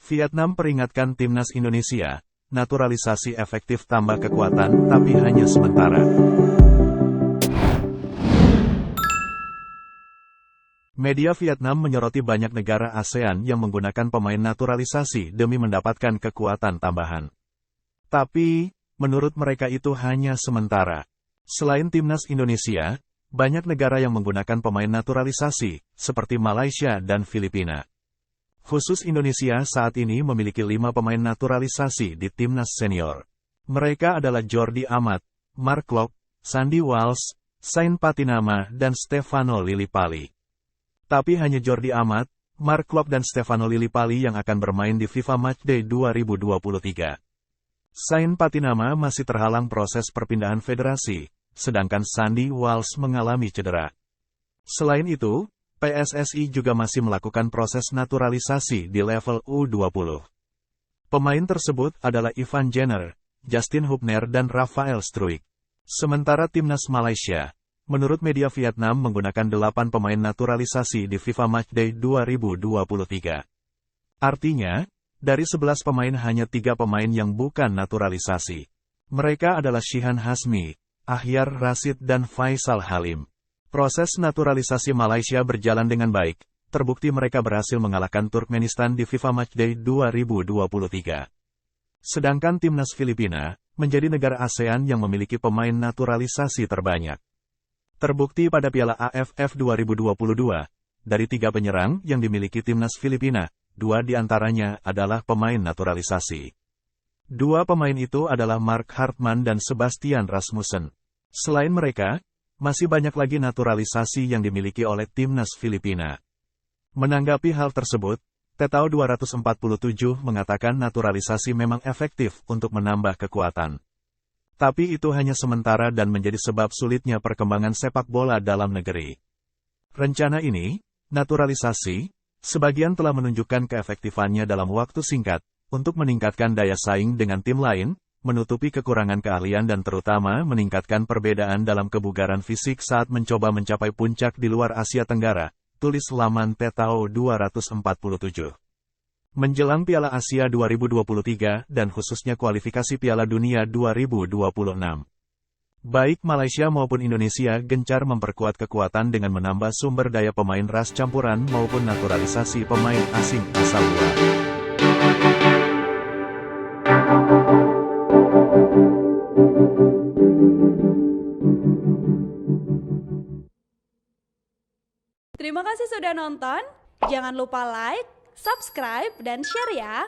Vietnam peringatkan timnas Indonesia, naturalisasi efektif tambah kekuatan tapi hanya sementara. Media Vietnam menyoroti banyak negara ASEAN yang menggunakan pemain naturalisasi demi mendapatkan kekuatan tambahan. Tapi, menurut mereka itu hanya sementara. Selain timnas Indonesia, banyak negara yang menggunakan pemain naturalisasi, seperti Malaysia dan Filipina. Khusus Indonesia saat ini memiliki 5 pemain naturalisasi di timnas senior. Mereka adalah Jordi Amat, Mark Klok, Sandy Walsh, Sain Patinama, dan Stefano Lillipali. Tapi hanya Jordi Amat, Mark Klok dan Stefano Lillipali yang akan bermain di FIFA Matchday 2023. Sain Patinama masih terhalang proses perpindahan federasi, sedangkan Sandy Walsh mengalami cedera. Selain itu, PSSI juga masih melakukan proses naturalisasi di level U20. Pemain tersebut adalah Ivan Jenner, Justin Hubner dan Rafael Struijk. Sementara timnas Malaysia, menurut media Vietnam menggunakan 8 pemain naturalisasi di FIFA Matchday 2023. Artinya, dari 11 pemain hanya 3 pemain yang bukan naturalisasi. Mereka adalah Shihan Hasmi, Ahyar Rashid dan Faisal Halim. Proses naturalisasi Malaysia berjalan dengan baik, terbukti mereka berhasil mengalahkan Turkmenistan di FIFA Matchday 2023. Sedangkan timnas Filipina, menjadi negara ASEAN yang memiliki pemain naturalisasi terbanyak. Terbukti pada Piala AFF 2022, dari 3 penyerang yang dimiliki timnas Filipina, 2 diantaranya adalah pemain naturalisasi. 2 pemain itu adalah Mark Hartman dan Sebastian Rasmussen. Selain mereka, masih banyak lagi naturalisasi yang dimiliki oleh timnas Filipina. Menanggapi hal tersebut, Tetao 247 mengatakan naturalisasi memang efektif untuk menambah kekuatan. Tapi itu hanya sementara dan menjadi sebab sulitnya perkembangan sepak bola dalam negeri. Rencana ini, naturalisasi, sebagian telah menunjukkan keefektifannya dalam waktu singkat, untuk meningkatkan daya saing dengan tim lain, menutupi kekurangan keahlian dan terutama meningkatkan perbedaan dalam kebugaran fisik saat mencoba mencapai puncak di luar Asia Tenggara, tulis laman Tetao 247. Menjelang Piala Asia 2023 dan khususnya kualifikasi Piala Dunia 2026. Baik Malaysia maupun Indonesia gencar memperkuat kekuatan dengan menambah sumber daya pemain ras campuran maupun naturalisasi pemain asing asal luar. Terima kasih sudah nonton, jangan lupa like, subscribe, dan share ya!